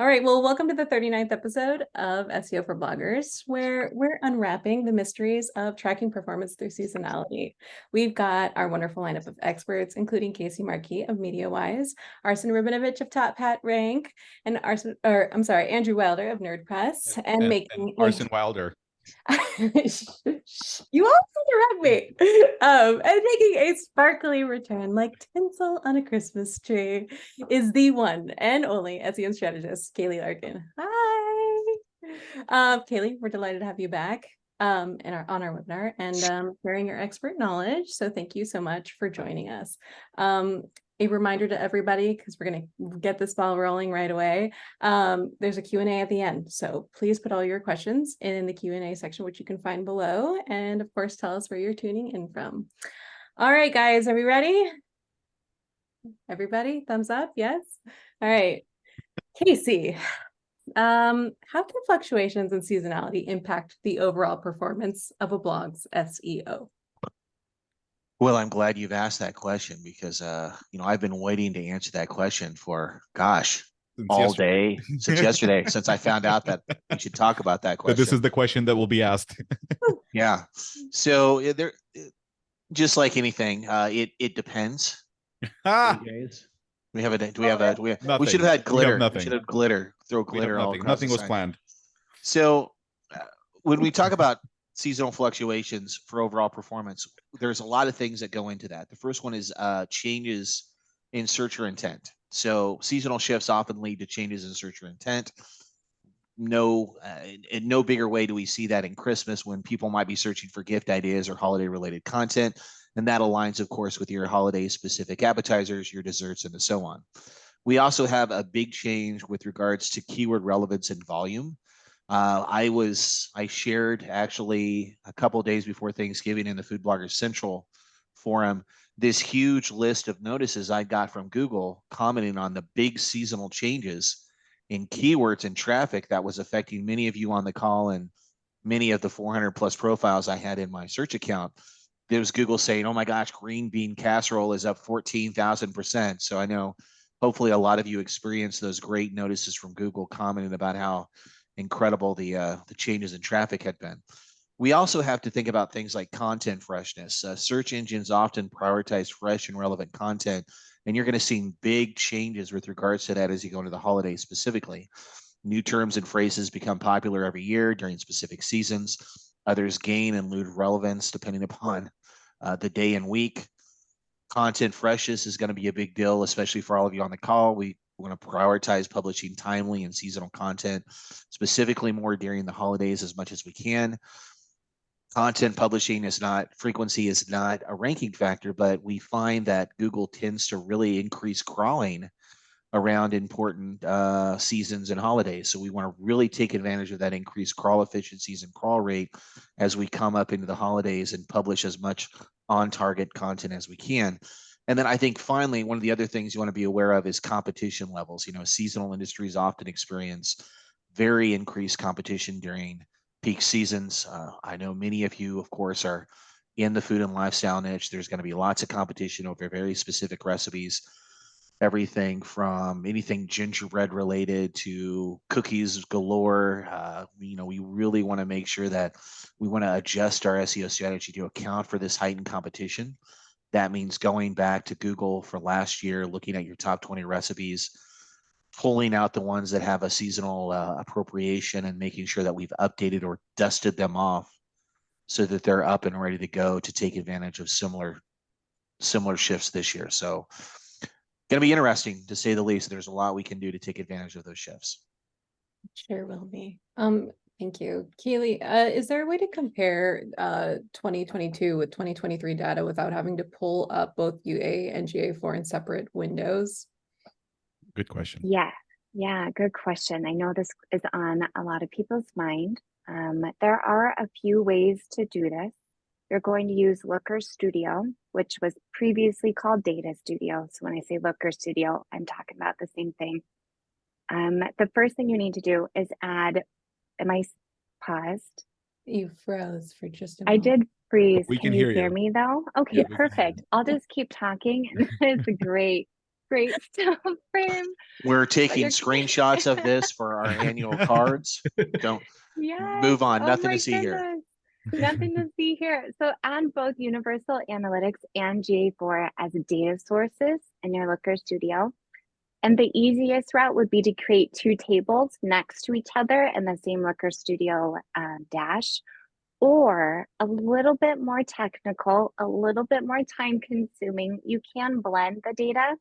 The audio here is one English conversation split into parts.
All right, well, welcome to the 39th episode of SEO for Bloggers, where we're unwrapping the mysteries of tracking performance through seasonality. We've got our wonderful lineup of experts, including Casey Markey of MediaWise, Arsen Rubinovich of Top Hat Rank, and Andrew Wilder of NerdPress, and and making Arson Wilder. you also interrupt me. And making a sparkly return like tinsel on a Christmas tree is the one and only SEO strategist, Kaylee Larkin. Hi. Kaylee, we're delighted to have you back on our webinar and sharing your expert knowledge. So thank you so much for joining us. A reminder to everybody, because we're going to get this ball rolling right away. There's a Q&A at the end. So please put all your questions in the Q&A section, which you can find below. And of course, tell us where you're tuning in from. All right, guys, are we ready? Everybody, thumbs up? Yes. All right. Casey, how can fluctuations in seasonality impact the overall performance of a blog's SEO? Well, I'm glad you've asked that question because, I've been waiting to answer that question for, all day since yesterday, since I found out that we should talk about that question. But this is the question that will be asked. Yeah. So just like anything, it depends. We have we should have had glitter. We should have glitter. Throw glitter all across. Nothing was planned. So when we talk about seasonal fluctuations for overall performance, there's a lot of things that go into that. The first one is changes in searcher intent. So seasonal shifts often lead to changes in searcher intent. In no bigger way do we see that in Christmas, when people might be searching for gift ideas or holiday related content. And that aligns, of course, with your holiday specific appetizers, your desserts, and so on. We also have a big change with regards to keyword relevance and volume. I shared actually a couple of days before Thanksgiving in the Food Bloggers Central forum this huge list of notices I got from Google commenting on the big seasonal changes in keywords and traffic that was affecting many of you on the call and many of the 400 plus profiles I had in my search account. There was Google saying, oh my gosh, green bean casserole is up 14,000%. So I know hopefully a lot of you experienced those great notices from Google commenting about how incredible the changes in traffic had been. We also have to think about things like content freshness. Search engines often prioritize fresh and relevant content, and you're going to see big changes with regards to that as you go into the holidays specifically. New terms and phrases become popular every year during specific seasons. Others gain and lose relevance depending upon the day and week. Content freshness is going to be a big deal, especially for all of you on the call. We want to prioritize publishing timely and seasonal content, specifically more during the holidays as much as we can. Content publishing frequency is not a ranking factor, but we find that Google tends to really increase crawling around important seasons and holidays. So we want to really take advantage of that increased crawl efficiencies and crawl rate as we come up into the holidays and publish as much on-target content as we can. And then I think finally, one of the other things you want to be aware of is competition levels. Seasonal industries often experience very increased competition during peak seasons. I know many of you, of course, are in the food and lifestyle niche. There's going to be lots of competition over very specific recipes. Everything from anything gingerbread related to cookies galore. We really want to make sure that we want to adjust our SEO strategy to account for this heightened competition. That means going back to Google for last year, looking at your top 20 recipes, pulling out the ones that have a seasonal appropriation and making sure that we've updated or dusted them off so that they're up and ready to go to take advantage of similar shifts this year. So going to be interesting, to say the least. There's a lot we can do to take advantage of those shifts. Sure will be. Thank you. Keely, is there a way to compare 2022 with 2023 data without having to pull up both UA and GA4 in separate windows? Good question. Yeah, good question. I know this is on a lot of people's mind. There are a few ways to do this. You're going to use Looker Studio, which was previously called Data Studio. So when I say Looker Studio, I'm talking about the same thing. The first thing you need to do is add, am I paused? You froze for just a moment. I did freeze. We can you hear me though? Okay, yeah, perfect. I'll just keep talking. It's great. great stuff, frame. We're taking you're- screenshots of this for our annual cards. Don't Yes. move on. Oh Nothing my to see here. goodness. Nothing to see here. So add both Universal Analytics and GA4 as data sources in your Looker Studio. And the easiest route would be to create two tables next to each other in the same Looker Studio dash, or a little bit more technical, a little bit more time consuming. You can blend the data,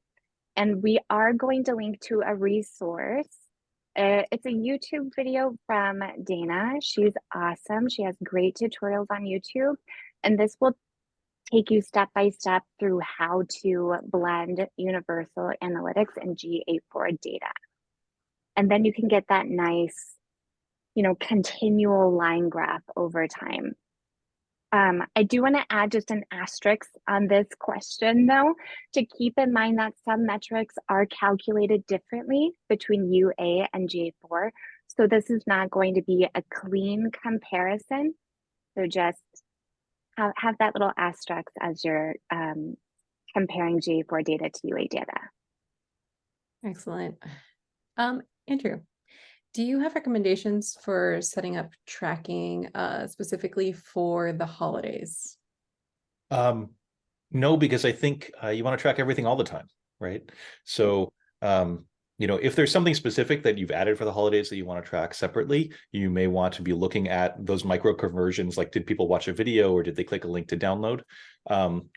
and we are going to link to a resource. It's a YouTube video from Dana. She's awesome. She has great tutorials on YouTube, and this will take you step by step through how to blend Universal Analytics and GA4 data. And then you can get that nice, continual line graph over time. I do want to add just an asterisk on this question, though, to keep in mind that some metrics are calculated differently between UA and GA4. So this is not going to be a clean comparison. So just have that little asterisk as you're comparing GA4 data to UA data. Excellent. Andrew, do you have recommendations for setting up tracking specifically for the holidays? No, because I think you want to track everything all the time, right? So, if there's something specific that you've added for the holidays that you want to track separately, you may want to be looking at those micro conversions, like did people watch a video or did they click a link to download?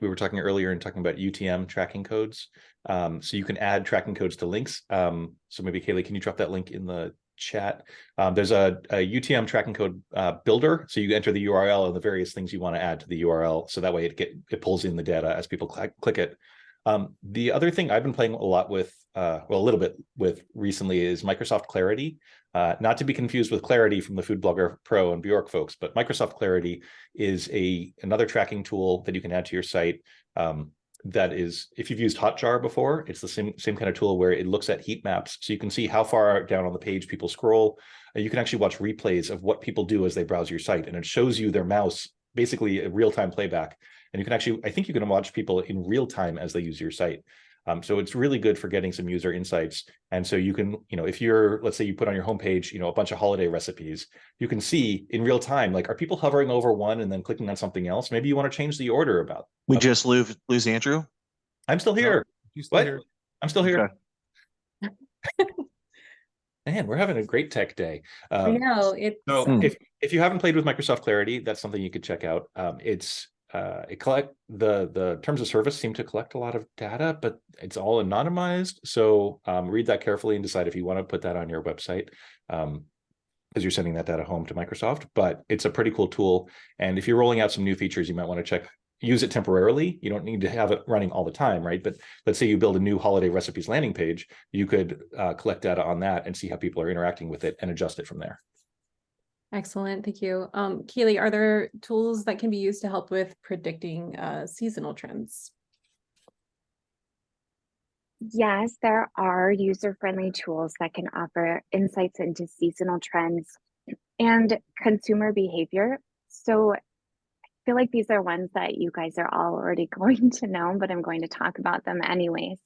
We were talking earlier and talking about UTM tracking codes. So you can add tracking codes to links. So maybe Kaylee, can you drop that link in the chat? There's a UTM tracking code builder. So you enter the URL and the various things you want to add to the URL. So that way it pulls in the data as people click it. The other thing I've been playing a lot with, a little bit with recently is Microsoft Clarity. Not to be confused with Clarity from the Food Blogger Pro and Bjork folks, but Microsoft Clarity is another tracking tool that you can add to your site. That is, if you've used Hotjar before, it's the same kind of tool where it looks at heat maps. So you can see how far down on the page people scroll. You can actually watch replays of what people do as they browse your site, and it shows you their mouse, basically a real-time playback. And you can actually, I think you can watch people in real time as they use your site. So it's really good for getting some user insights. And so you can, if let's say you put on your homepage, a bunch of holiday recipes, you can see in real time, like, are people hovering over one and then clicking on something else? Maybe you want to change the order about. We just lose Andrew? I'm still here. You still What? here? I'm still here. Okay. Man, we're having a great tech day. I know it's So if you haven't played with Microsoft Clarity, that's something you could check out. The terms of service seem to collect a lot of data, but it's all anonymized. So read that carefully and decide if you want to put that on your website, because you're sending that data home to Microsoft. But it's a pretty cool tool. And if you're rolling out some new features, you might want to use it temporarily. You don't need to have it running all the time, right? But let's say you build a new holiday recipes landing page, you could collect data on that and see how people are interacting with it and adjust it from there. excellent. Thank you. Keely, are there tools that can be used to help with predicting seasonal trends? Yes, there are user-friendly tools that can offer insights into seasonal trends and consumer behavior. So I feel like these are ones that you guys are all already going to know, but I'm going to talk about them anyways.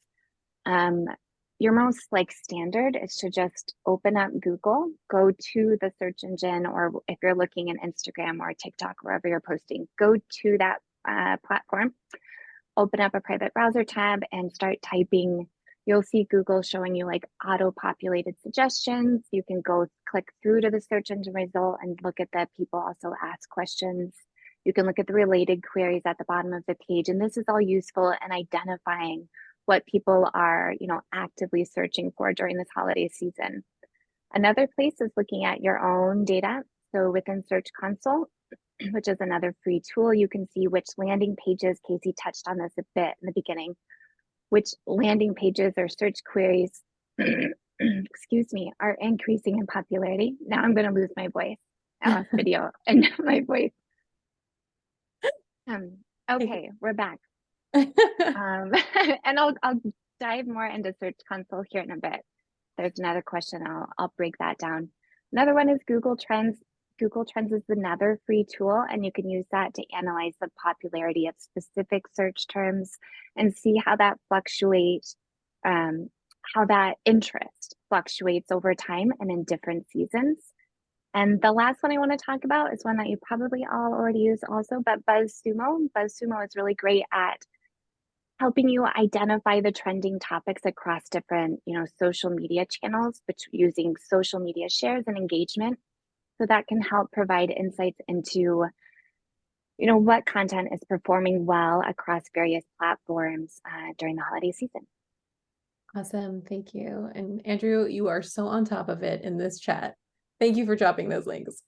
Your most standard is to just open up Google, go to the search engine, or if you're looking at Instagram or TikTok, wherever you're posting, go to that platform, open up a private browser tab and start typing. You'll see Google showing you auto-populated suggestions. You can go click through to the search engine result and look at the people also ask questions. You can look at the related queries at the bottom of the page. And this is all useful in identifying what people are, actively searching for during this holiday season. Another place is looking at your own data. So within Search Console, which is another free tool, you can see which landing pages, Casey touched on this a bit in the beginning, which landing pages or search queries, excuse me, are increasing in popularity. Now I'm going to lose my voice. I lost video and my voice. Okay, we're back. And I'll dive more into Search Console here in a bit. There's another question, I'll break that down. Another one is Google Trends. Google Trends is another free tool, and you can use that to analyze the popularity of specific search terms and see how that fluctuates how that interest fluctuates over time and in different seasons. And the last one I want to talk about is one that you probably all already use also, but BuzzSumo. BuzzSumo is really great at helping you identify the trending topics across different, social media channels, but using social media shares and engagement. So that can help provide insights into, what content is performing well across various platforms during the holiday season. Awesome. Thank you. And Andrew, you are so on top of it in this chat. Thank you for dropping those links.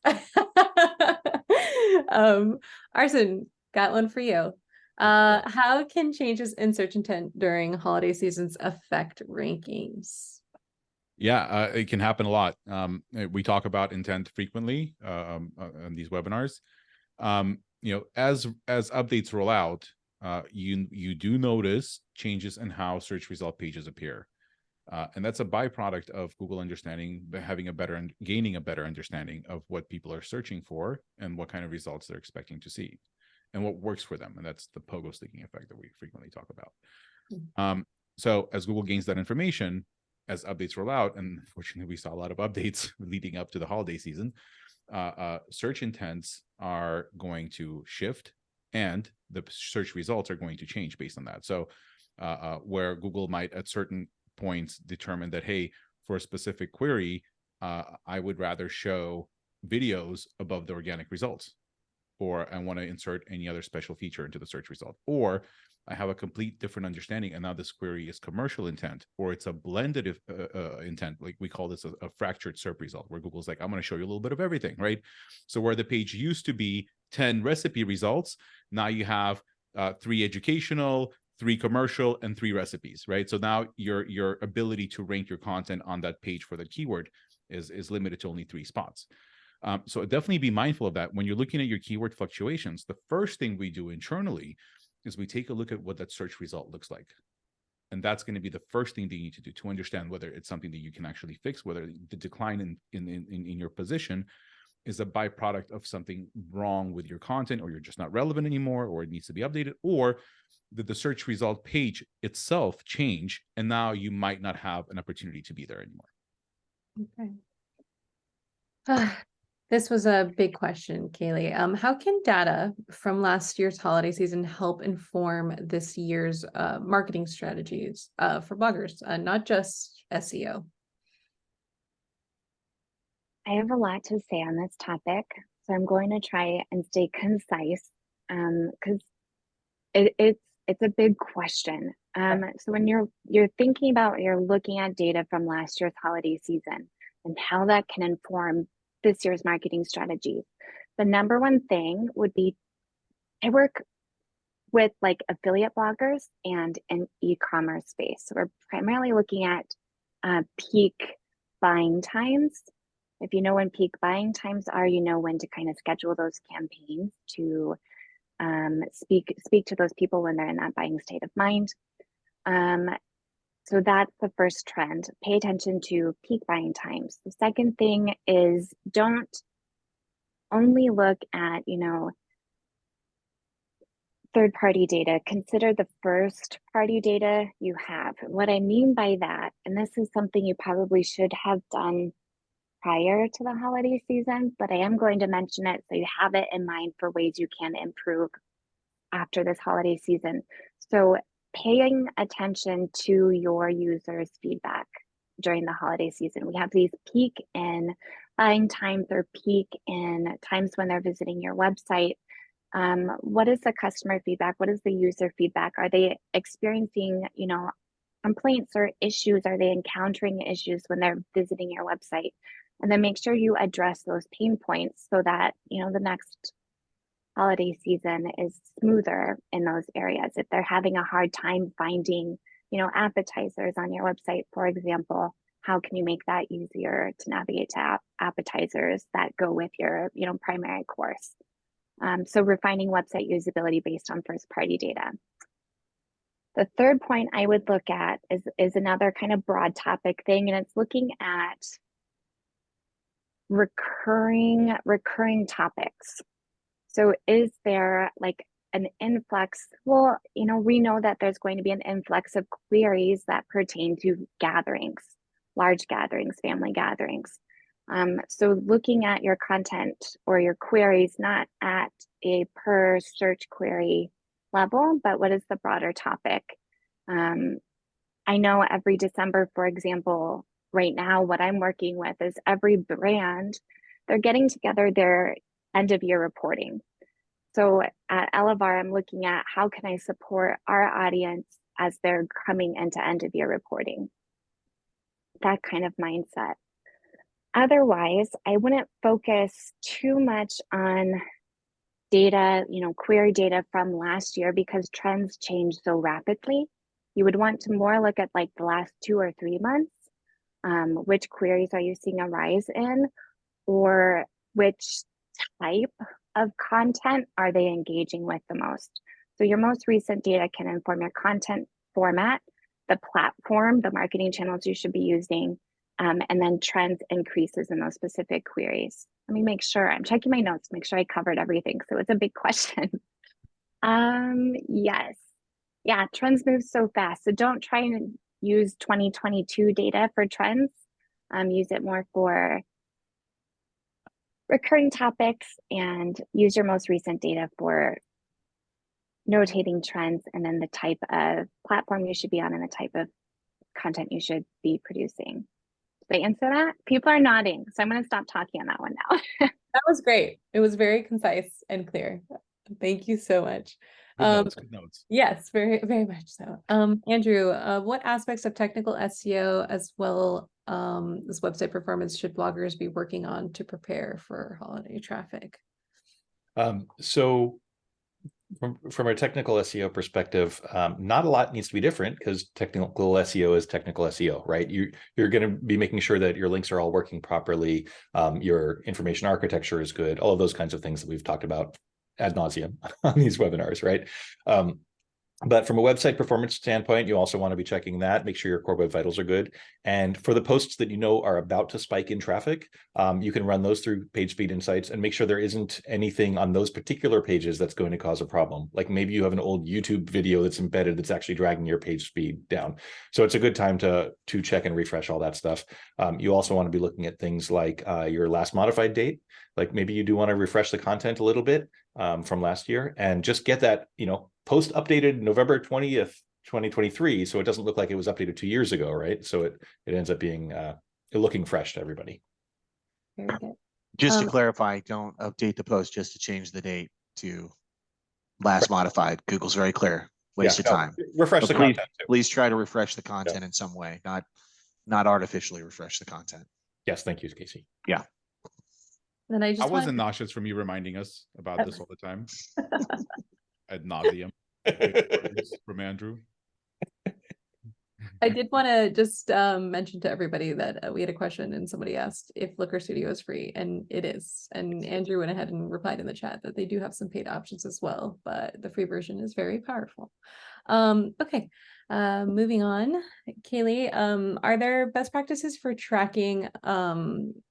Arson, got one for you. How can changes in search intent during holiday seasons affect rankings? Yeah, it can happen a lot. We talk about intent frequently on these webinars. As updates roll out, you do notice changes in how search result pages appear. And that's a byproduct of Google gaining a better understanding of what people are searching for and what kind of results they're expecting to see and what works for them. And that's the pogo sticking effect that we frequently talk about. So as Google gains that information, as updates roll out, and unfortunately we saw a lot of updates leading up to the holiday season, search intents are going to shift and the search results are going to change based on that. So where Google might at certain points determine that, hey, for a specific query, I would rather show videos above the organic results, or I want to insert any other special feature into the search result, or I have a complete different understanding and now this query is commercial intent, or it's a blended intent. Like we call this a fractured SERP result, where Google's like, I'm going to show you a little bit of everything, right? So where the page used to be 10 recipe results, now you have 3 educational, 3 commercial, and 3 recipes, right? So now your ability to rank your content on that page for the keyword is limited to only 3 spots. So definitely be mindful of that. When you're looking at your keyword fluctuations, the first thing we do internally is we take a look at what that search result looks like. And that's going to be the first thing that you need to do to understand whether it's something that you can actually fix, whether the decline in your position is a byproduct of something wrong with your content, or you're just not relevant anymore, or it needs to be updated, or did the search result page itself change and now you might not have an opportunity to be there anymore. Okay. This was a big question, Kaylee. How can data from last year's holiday season help inform this year's marketing strategies for bloggers, not just SEO? I have a lot to say on this topic, so I'm going to try and stay concise because it's a big question. So when you're thinking about, you're looking at data from last year's holiday season and how that can inform this year's marketing strategies, the number one thing would be, I work with like affiliate bloggers and an e-commerce space. So we're primarily looking at peak buying times. If you know when peak buying times are, you know when to kind of schedule those campaigns to speak to those people when they're in that buying state of mind. So that's the first trend. Pay attention to peak buying times. The second thing is, don't only look at, third-party data. Consider the first-party data you have. What I mean by that, and this is something you probably should have done prior to the holiday season, but I am going to mention it so you have it in mind for ways you can improve after this holiday season. So paying attention to your users' feedback during the holiday season. We have these peak in buying times or peak in times when they're visiting your website. What is the customer feedback? What is the user feedback? Are they experiencing, complaints or issues? Are they encountering issues when they're visiting your website? And then make sure you address those pain points so that, the next holiday season is smoother in those areas. If they're having a hard time finding, appetizers on your website, for example, how can you make that easier to navigate to appetizers that go with your, primary course? So refining website usability based on first-party data. The third point I would look at is another kind of broad topic thing, and it's looking at recurring topics. So is there like an influx, well, we know that there's going to be an influx of queries that pertain to gatherings, large gatherings, family gatherings. So looking at your content or your queries, not at a per search query level, but what is the broader topic? I know every December, for example, right now, what I'm working with is every brand, they're getting together their end of year reporting. So at Elevar, I'm looking at how can I support our audience as they're coming into end of year reporting. That kind of mindset. Otherwise, I wouldn't focus too much on data, query data from last year because trends change so rapidly. You would want to more look at like the last 2 or 3 months. Which queries are you seeing a rise in, or which type of content are they engaging with the most? So your most recent data can inform your content format, the platform, the marketing channels you should be using, and then trends increases in those specific queries. Let me make sure, I'm checking my notes, make sure I covered everything. So it's a big question. Yes. Yeah, trends move so fast. So don't try and use 2022 data for trends. Use it more for recurring topics and use your most recent data for notating trends and then the type of platform you should be on and the type of content you should be producing. Did I answer that? People are nodding, so I'm going to stop talking on that one now. That was great. It was very concise and clear. Thank you so much. Good notes. Yes, very, very much so. Andrew, what aspects of technical SEO as well as website performance should bloggers be working on to prepare for holiday traffic? So from a technical SEO perspective, not a lot needs to be different because technical SEO is technical SEO, right? You're going to be making sure that your links are all working properly, your information architecture is good, all of those kinds of things that we've talked about ad nauseum on these webinars, right? But from a website performance standpoint, you also want to be checking that, make sure your core web vitals are good. And for the posts that you know are about to spike in traffic, you can run those through PageSpeed Insights and make sure there isn't anything on those particular pages that's going to cause a problem. Like maybe you have an old YouTube video that's embedded that's actually dragging your page speed down. So it's a good time to check and refresh all that stuff. You also want to be looking at things like your last modified date. Like maybe you do want to refresh the content a little bit from last year and just get that, post updated November 20th, 2023. So it doesn't look like it was updated 2 years ago, right? So it ends up being looking fresh to everybody. Very good. Just to clarify, don't update the post just to change the date to last modified. Google's very clear. Waste of time. Refresh the content too. Please try to refresh the content in some way, not artificially refresh the content. Yes, thank you, Casey. Yeah. Then I wasn't nauseous from you reminding us about this all the time. Ad nauseum from Andrew. I did want to just mention to everybody that we had a question and somebody asked if Looker Studio is free, and it is. And Andrew went ahead and replied in the chat that they do have some paid options as well, but the free version is very powerful. Okay, moving on. Kaylee, are there best practices for tracking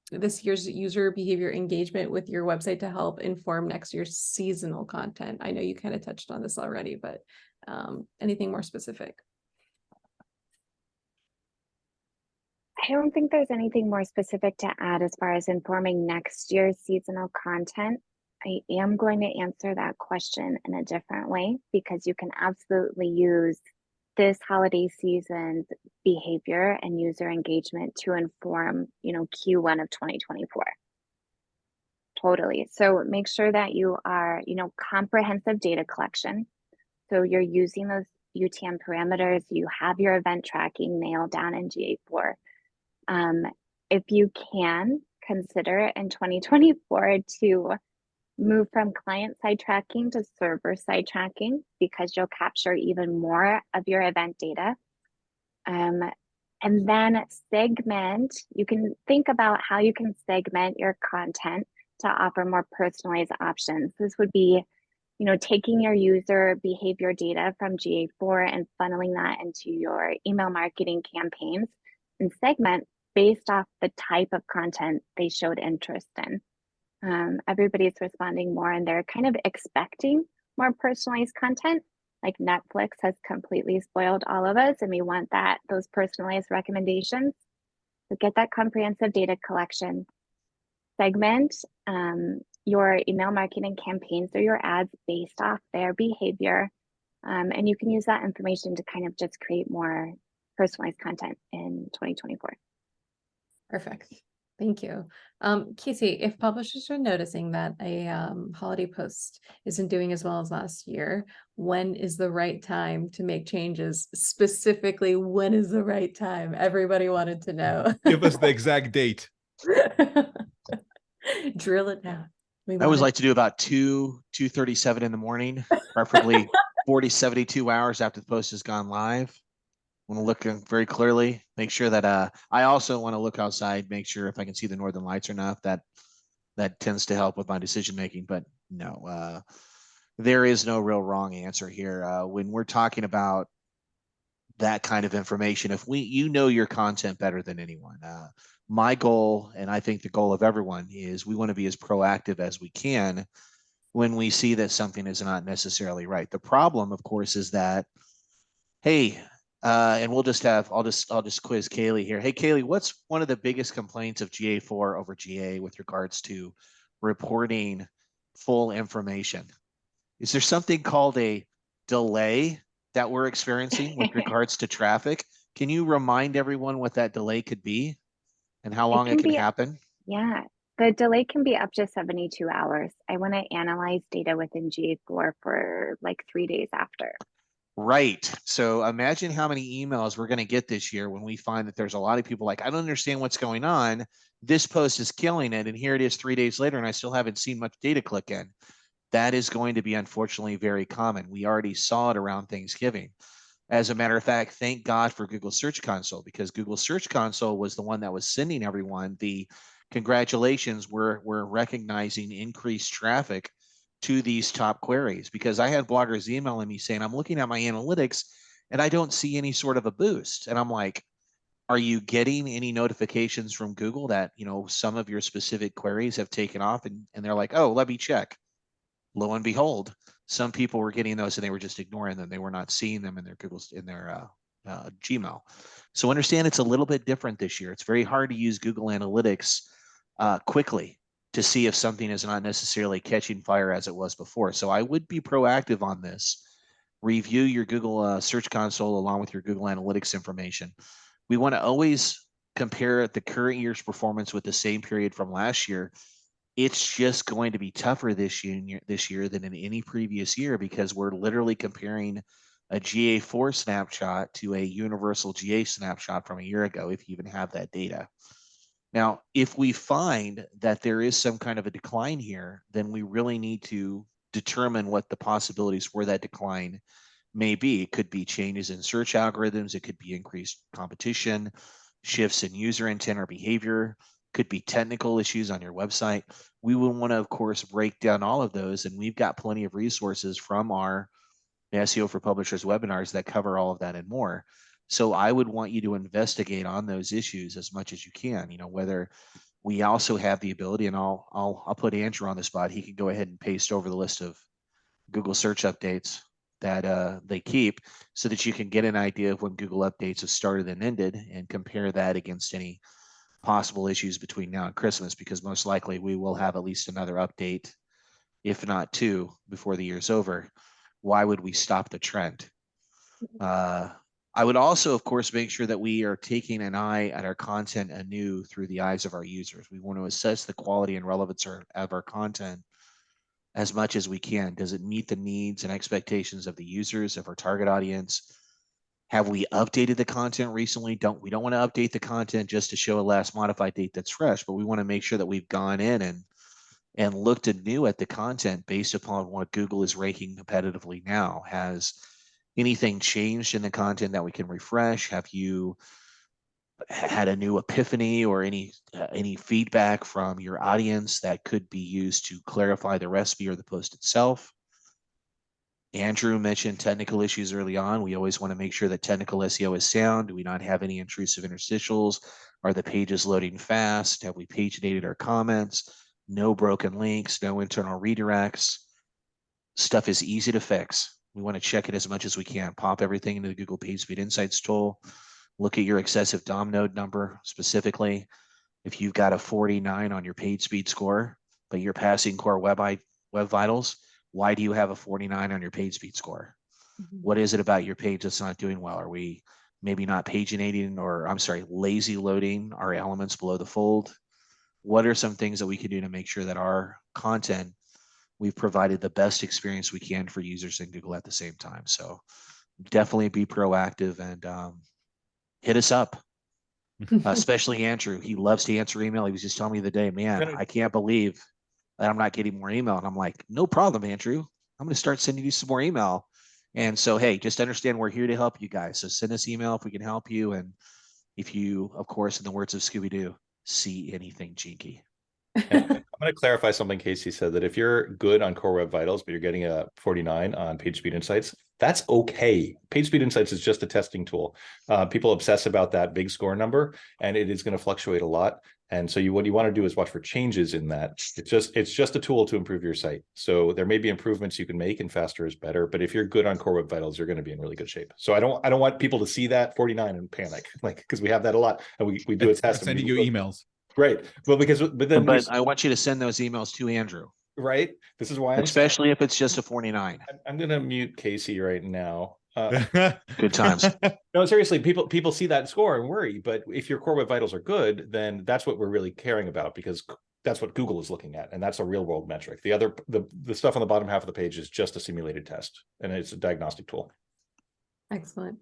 this year's user behavior engagement with your website to help inform next year's seasonal content? I know you kind of touched on this already, but anything more specific? I don't think there's anything more specific to add as far as informing next year's seasonal content. I am going to answer that question in a different way because you can absolutely use this holiday season's behavior and user engagement to inform, Q1 of 2024. Totally. So make sure that you are, comprehensive data collection. So you're using those UTM parameters, you have your event tracking nailed down in GA4. If you can consider in 2024 to move from client-side tracking to server-side tracking because you'll capture even more of your event data. And then segment, you can think about how you can segment your content to offer more personalized options. This would be, taking your user behavior data from GA4 and funneling that into your email marketing campaigns and segment based off the type of content they showed interest in. Everybody's responding more and they're kind of expecting more personalized content. Like Netflix has completely spoiled all of us, and we want those personalized recommendations. So get that comprehensive data collection. Segment your email marketing campaigns or your ads based off their behavior. And you can use that information to kind of just create more personalized content in 2024. Perfect. Thank you. Casey, if publishers are noticing that a holiday post isn't doing as well as last year, when is the right time to make changes? Specifically, when is the right time? Everybody wanted to know. Give us the exact date. Drill it down. I always like to do about 2:37 in the morning, preferably 40, 72 hours after the post has gone live. I want to look very clearly, make sure that I also want to look outside, make sure if I can see the northern lights or not. That tends to help with my decision making. But no, there is no real wrong answer here. When we're talking about that kind of information, if you know your content better than anyone. My goal, and I think the goal of everyone, is we want to be as proactive as we can when we see that something is not necessarily right. The problem, of course, is that, hey, and I'll just quiz Kaylee here. Hey, Kaylee, what's one of the biggest complaints of GA4 over GA with regards to reporting full information? Is there something called a delay that we're experiencing with regards to traffic? Can you remind everyone what that delay could be and how long it can happen? Yeah, the delay can be up to 72 hours. I want to analyze data within GA4 for like 3 days after. Right. So imagine how many emails we're going to get this year when we find that there's a lot of people like, I don't understand what's going on. This post is killing it. And here it is 3 days later, and I still haven't seen much data click in. That is going to be unfortunately very common. We already saw it around Thanksgiving. As a matter of fact, thank God for Google Search Console, because Google Search Console was the one that was sending everyone the congratulations, we're recognizing increased traffic to these top queries. Because I had bloggers emailing me saying, I'm looking at my analytics and I don't see any sort of a boost. And I'm like, are you getting any notifications from Google that, some of your specific queries have taken off? And they're like, oh, let me check. Lo and behold, some people were getting those and they were just ignoring them. They were not seeing them in their Gmail. So understand it's a little bit different this year. It's very hard to use Google Analytics quickly to see if something is not necessarily catching fire as it was before. So I would be proactive on this. Review your Google Search Console along with your Google Analytics information. We want to always compare the current year's performance with the same period from last year. It's just going to be tougher this year than in any previous year, because we're literally comparing a GA4 snapshot to a universal GA snapshot from a year ago, if you even have that data. Now, if we find that there is some kind of a decline here, then we really need to determine what the possibilities for that decline may be. It could be changes in search algorithms. It could be increased competition, shifts in user intent or behavior, could be technical issues on your website. We will want to, of course, break down all of those. And we've got plenty of resources from our SEO for Publishers webinars that cover all of that and more. So I would want you to investigate on those issues as much as you can, whether we also have the ability, and I'll put Andrew on the spot. He can go ahead and paste over the list of Google search updates that they keep, so that you can get an idea of when Google updates have started and ended and compare that against any possible issues between now and Christmas, because most likely we will have at least another update, if not two, before the year's over. Why would we stop the trend? I would also, of course, make sure that we are taking an eye at our content anew through the eyes of our users. We want to assess the quality and relevance of our content as much as we can. Does it meet the needs and expectations of the users, of our target audience? Have we updated the content recently? We don't want to update the content just to show a last modified date that's fresh, but we want to make sure that we've gone in and looked anew at the content based upon what Google is ranking competitively now. Has anything changed in the content that we can refresh? Have you had a new epiphany or any feedback from your audience that could be used to clarify the recipe or the post itself? Andrew mentioned technical issues early on. We always want to make sure that technical SEO is sound. Do we not have any intrusive interstitials? Are the pages loading fast? Have we paginated our comments? No broken links, no internal redirects. stuff is easy to fix. We want to check it as much as we can. Pop everything into the Google PageSpeed Insights tool. Look at your excessive DOM node number specifically. If you've got a 49 on your PageSpeed score, but you're passing core web vitals, why do you have a 49 on your PageSpeed score? What is it about your page that's not doing well? Are we maybe not paginating, or I'm sorry, lazy loading our elements below the fold? What are some things that we can do to make sure that our content, we've provided the best experience we can for users in Google at the same time? So definitely be proactive and hit us up. Especially Andrew. He loves to answer email. He was just telling me the day, man, I can't believe that I'm not getting more email. And I'm like, no problem, Andrew. I'm going to start sending you some more email. And so, hey, just understand we're here to help you guys. So send us email if we can help you. And if you, of course, in the words of Scooby-Doo, see anything jinky. And I'm going to clarify something Casey said, that if you're good on Core Web Vitals, but you're getting a 49 on PageSpeed Insights, that's okay. PageSpeed Insights is just a testing tool. People obsess about that big score number, and it is going to fluctuate a lot. And so what you want to do is watch for changes in that. It's just a tool to improve your site. So there may be improvements you can make, and faster is better. But if you're good on Core Web Vitals, you're going to be in really good shape. So I don't want people to see that 49 and panic, like, because we have that a lot, and we do a test. Sending you emails. Right. Well, but I want you to send those emails to Andrew. Right. This is why especially if it's just a 49. I'm going to mute Casey right now. Good times. No, seriously, people see that score and worry. But if your Core Web Vitals are good, then that's what we're really caring about, because that's what Google is looking at, and that's a real world metric. The stuff on the bottom half of the page is just a simulated test, and it's a diagnostic tool. Excellent.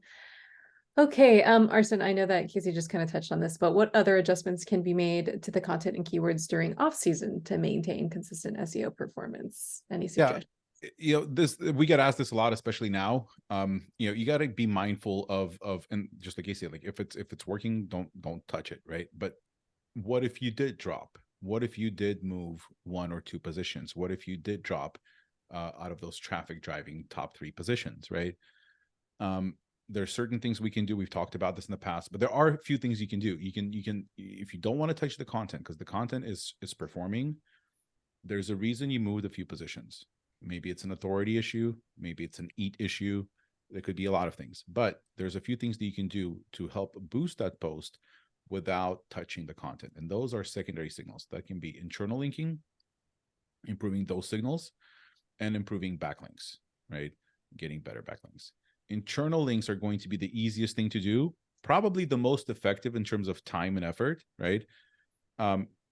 Okay, Arsen, I know that Casey just kind of touched on this, but what other adjustments can be made to the content and keywords during off-season to maintain consistent SEO performance? Any suggestions? Yeah, we get asked this a lot, especially now. You got to be mindful of, and just like Casey, like if it's working, don't touch it, right? But what if you did drop? What if you did move 1 or 2 positions? What if you did drop out of those traffic driving top 3 positions, right? There are certain things we can do. We've talked about this in the past, but there are a few things you can do. You can, if you don't want to touch the content because the content is performing, there's a reason you moved a few positions. Maybe it's an authority issue. Maybe it's an EAT issue. There could be a lot of things, but there's a few things that you can do to help boost that post without touching the content. And those are secondary signals. That can be internal linking, improving those signals, and improving backlinks, right? Getting better backlinks. Internal links are going to be the easiest thing to do, probably the most effective in terms of time and effort, right?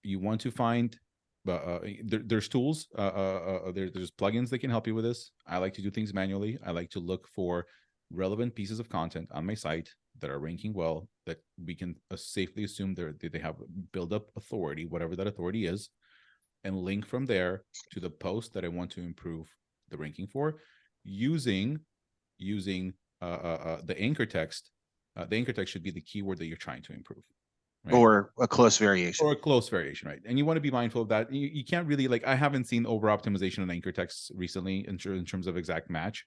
You want to find, there's tools, there's plugins that can help you with this. I like to do things manually. I like to look for relevant pieces of content on my site that are ranking well, that we can safely assume they have build up authority, whatever that authority is, and link from there to the post that I want to improve the ranking for, using the anchor text. The anchor text should be the keyword that you're trying to improve, right? Or a close variation. Or a close variation, right? And you want to be mindful of that. You can't really, like, I haven't seen over optimization in anchor texts recently in terms of exact match.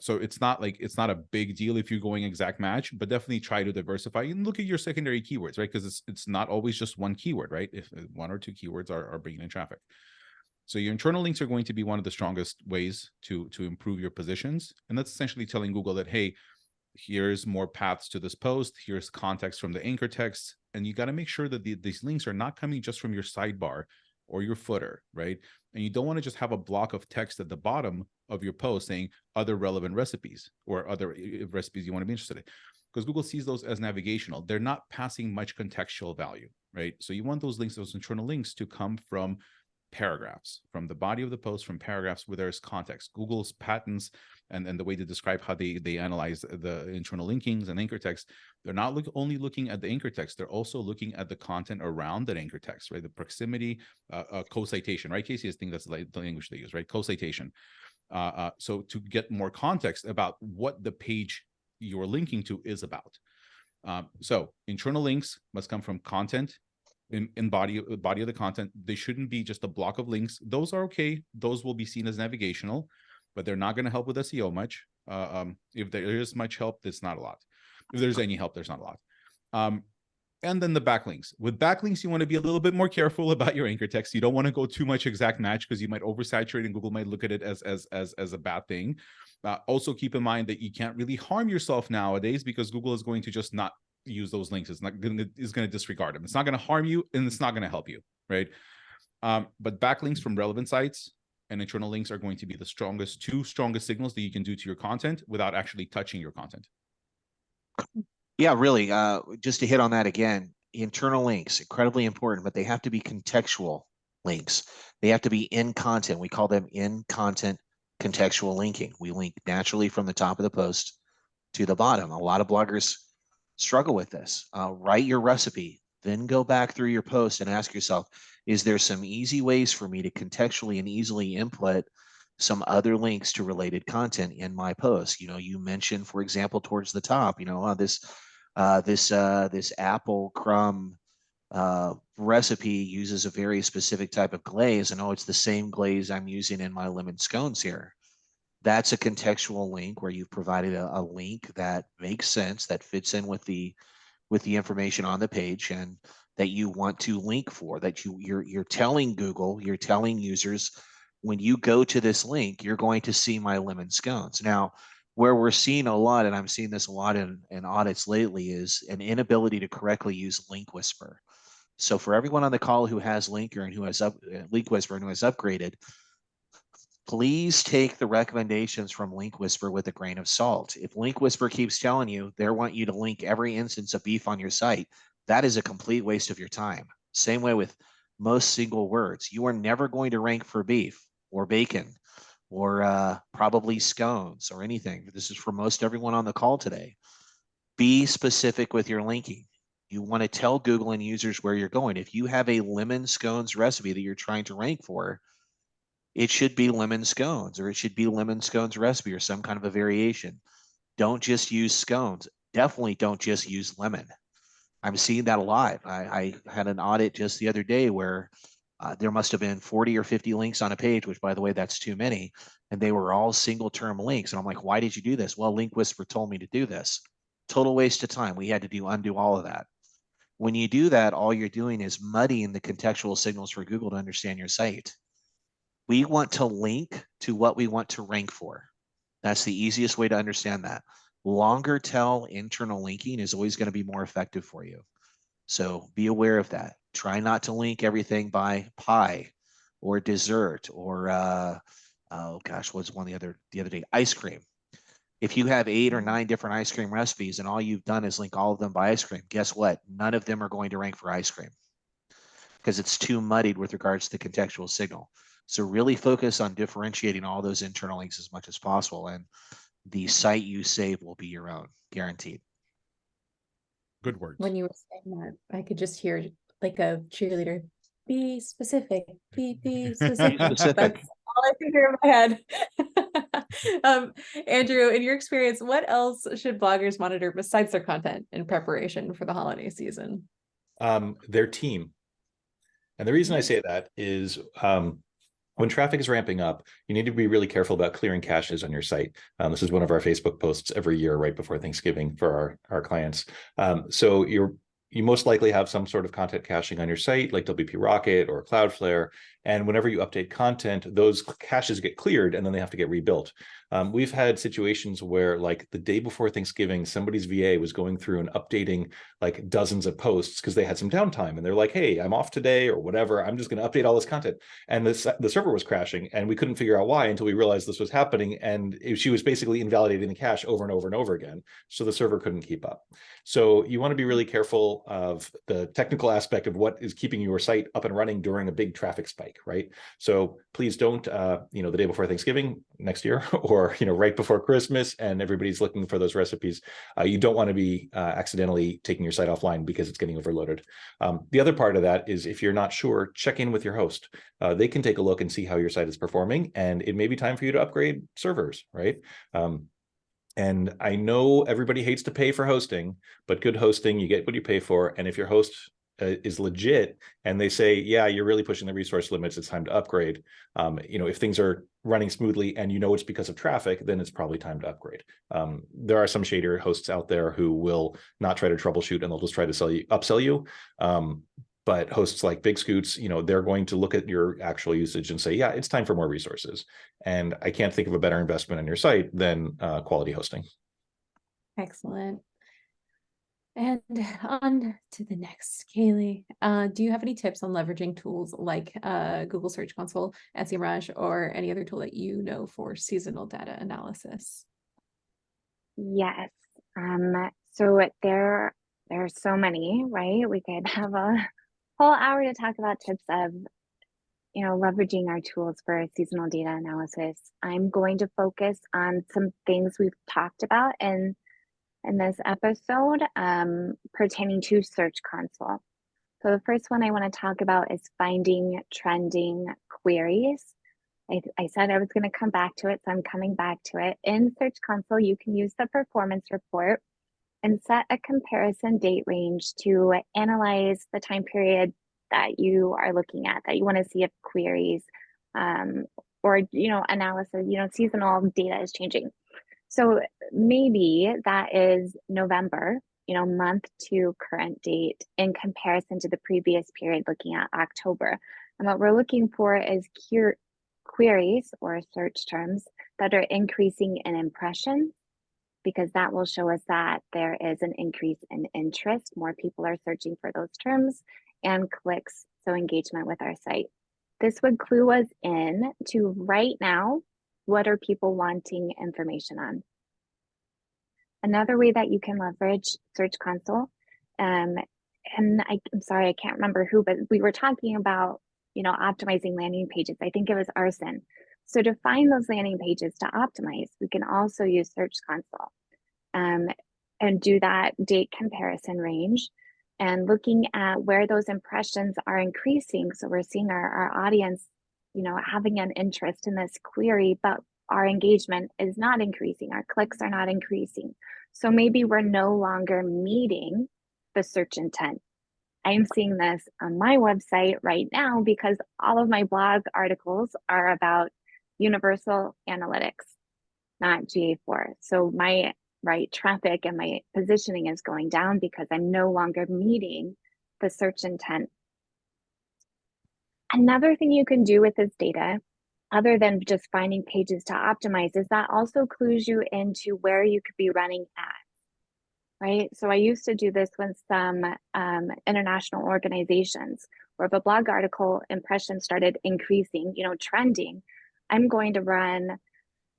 So it's not a big deal if you're going exact match, but definitely try to diversify and look at your secondary keywords, right? Because it's not always just one keyword, right? If 1 or 2 keywords are bringing in traffic. So your internal links are going to be one of the strongest ways to improve your positions. And that's essentially telling Google that, hey, here's more paths to this post, here's context from the anchor text. And you got to make sure that these links are not coming just from your sidebar or your footer, right? And you don't want to just have a block of text at the bottom of your post saying other relevant recipes or other recipes you want to be interested in, because Google sees those as navigational. They're not passing much contextual value, right? So you want those links, those internal links, to come from paragraphs, from the body of the post, from paragraphs where there's context. Google's patents and the way they describe how they analyze the internal linkings and anchor text, they're not only looking at the anchor text, they're also looking at the content around that anchor text, right? The proximity, co-citation, right? Casey, I think that's the language they use, right? Co-citation. So to get more context about what the page you're linking to is about. So internal links must come from content, in body of the content. They shouldn't be just a block of links. Those are okay. Those will be seen as navigational, but they're not going to help with SEO much. If there is much help, there's not a lot. If there's any help, there's not a lot. And then the backlinks. With backlinks, you want to be a little bit more careful about your anchor text. You don't want to go too much exact match because you might oversaturate and Google might look at it as a bad thing. Also keep in mind that you can't really harm yourself nowadays because Google is going to just not use those links. It's going to disregard them. It's not going to harm you and it's not going to help you, right? But backlinks from relevant sites and internal links are going to be the two strongest signals that you can do to your content without actually touching your content. Yeah, really. Just to hit on that again, internal links, incredibly important, but they have to be contextual links. They have to be in content. We call them in content contextual linking. We link naturally from the top of the post to the bottom. A lot of bloggers struggle with this. Write your recipe, then go back through your post and ask yourself, is there some easy ways for me to contextually and easily input some other links to related content in my post? You know, you mentioned, for example, towards the top, you know, this apple crumb recipe uses a very specific type of glaze, and it's the same glaze I'm using in my lemon scones here. That's a contextual link where you've provided a link that makes sense, that fits in with the information on the page, and that you want to link for, that you're telling Google, you're telling users, when you go to this link, you're going to see my lemon scones. Now, where we're seeing a lot, and I'm seeing this a lot in audits lately, is an inability to correctly use Link Whisper. So for everyone on the call who has Linker and who has Link Whisper and who has upgraded, please take the recommendations from Link Whisper with a grain of salt. If Link Whisper keeps telling you they want you to link every instance of beef on your site, that is a complete waste of your time. Same way with most single words. You are never going to rank for beef or bacon or probably scones or anything. This is for most everyone on the call today. Be specific with your linking. You want to tell Google and users where you're going. If you have a lemon scones recipe that you're trying to rank for, it should be lemon scones, or it should be lemon scones recipe or some kind of a variation. Don't just use scones. Definitely don't just use lemon. I'm seeing that a lot. I had an audit just the other day where there must have been 40 or 50 links on a page, which, by the way, that's too many. And they were all single term links. And I'm like, why did you do this? Well, Link Whisper told me to do this. Total waste of time. We had to undo all of that. When you do that, all you're doing is muddying the contextual signals for Google to understand your site. We want to link to what we want to rank for. That's the easiest way to understand that. Longer tail internal linking is always going to be more effective for you. So be aware of that. Try not to link everything by pie or dessert or oh gosh, what's one the other day? Ice cream. If you have 8 or 9 different ice cream recipes and all you've done is link all of them by ice cream, guess what? None of them are going to rank for ice cream because it's too muddied with regards to the contextual signal. So really focus on differentiating all those internal links as much as possible, and the site you save will be your own, guaranteed. Good words. When you were saying that, I could just hear like a cheerleader. Be specific. Be specific. That's all I can hear in my head. Andrew, in your experience, what else should bloggers monitor besides their content in preparation for the holiday season? Their team. And the reason I say that is when traffic is ramping up, you need to be really careful about clearing caches on your site. This is one of our Facebook posts every year right before Thanksgiving for our clients. So you most likely have some sort of content caching on your site, like WP Rocket or Cloudflare. And whenever you update content, those caches get cleared and then they have to get rebuilt. We've had situations where, like the day before Thanksgiving, somebody's VA was going through and updating like dozens of posts because they had some downtime. And they're like, hey, I'm off today or whatever. I'm just going to update all this content. And the server was crashing and we couldn't figure out why until we realized this was happening. And she was basically invalidating the cache over and over and over again. So the server couldn't keep up. So you want to be really careful of the technical aspect of what is keeping your site up and running during a big traffic spike, right? So please don't, the day before Thanksgiving next year, or, right before Christmas and everybody's looking for those recipes. You don't want to be accidentally taking your site offline because it's getting overloaded. The other part of that is if you're not sure, check in with your host. They can take a look and see how your site is performing, and it may be time for you to upgrade servers, right? And I know everybody hates to pay for hosting, but good hosting, you get what you pay for. And if your host is legit, and they say, yeah, you're really pushing the resource limits, it's time to upgrade. If things are running smoothly and it's because of traffic, then it's probably time to upgrade. There are some shadier hosts out there who will not try to troubleshoot, and they'll just try to upsell you. But hosts like Big Scoots, they're going to look at your actual usage and say, yeah, it's time for more resources. And I can't think of a better investment on your site than quality hosting. Excellent. And on to the next, Kaylee. Do you have any tips on leveraging tools like Google Search Console, SEMRush, or any other tool that you know for seasonal data analysis? Yes. So there are so many, right? We could have a whole hour to talk about tips of, leveraging our tools for seasonal data analysis. I'm going to focus on some things we've talked about in this episode pertaining to Search Console. So the first one I want to talk about is finding trending queries. I said I was going to come back to it, so I'm coming back to it. In Search Console, you can use the performance report and set a comparison date range to analyze the time period that you are looking at, that you want to see if queries or analysis, seasonal data is changing. So maybe that is November, month to current date in comparison to the previous period looking at October. And what we're looking for is queries or search terms that are increasing in impressions, because that will show us that there is an increase in interest. More people are searching for those terms, and clicks, so engagement with our site. This would clue us in to right now, what are people wanting information on? Another way that you can leverage Search Console, and I'm sorry, I can't remember who, but we were talking about, optimizing landing pages. I think it was Arson. So to find those landing pages to optimize, we can also use Search Console and do that date comparison range and looking at where those impressions are increasing. So we're seeing our audience, having an interest in this query, but our engagement is not increasing. Our clicks are not increasing. So maybe we're no longer meeting the search intent. I'm seeing this on my website right now because all of my blog articles are about universal analytics, not GA4. So my traffic and my positioning is going down because I'm no longer meeting the search intent. Another thing you can do with this data, other than just finding pages to optimize, is that also clues you into where you could be running ads, right? So I used to do this with some international organizations, where if a blog article impression started increasing, trending, I'm going to run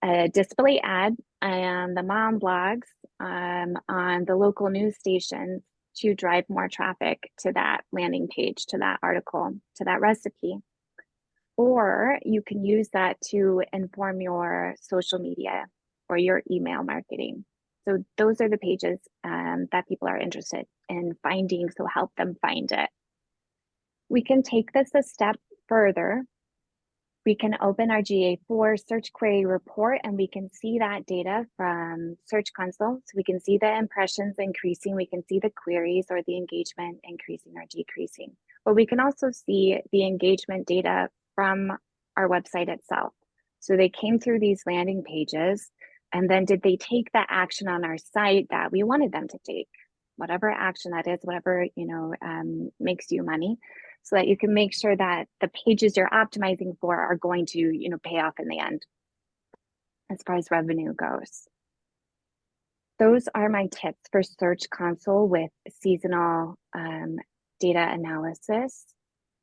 a display ad on the mom blogs, on the local news stations to drive more traffic to that landing page, to that article, to that recipe. Or you can use that to inform your social media or your email marketing. So those are the pages that people are interested in finding, so help them find it. We can take this a step further. We can open our GA4 search query report and we can see that data from Search Console. So we can see the impressions increasing, we can see the queries or the engagement increasing or decreasing. But we can also see the engagement data from our website itself. So they came through these landing pages, and then did they take the action on our site that we wanted them to take? Whatever action that is, whatever makes you money, so that you can make sure that the pages you're optimizing for are going to pay off in the end as far as revenue goes. Those are my tips for Search Console with seasonal data analysis.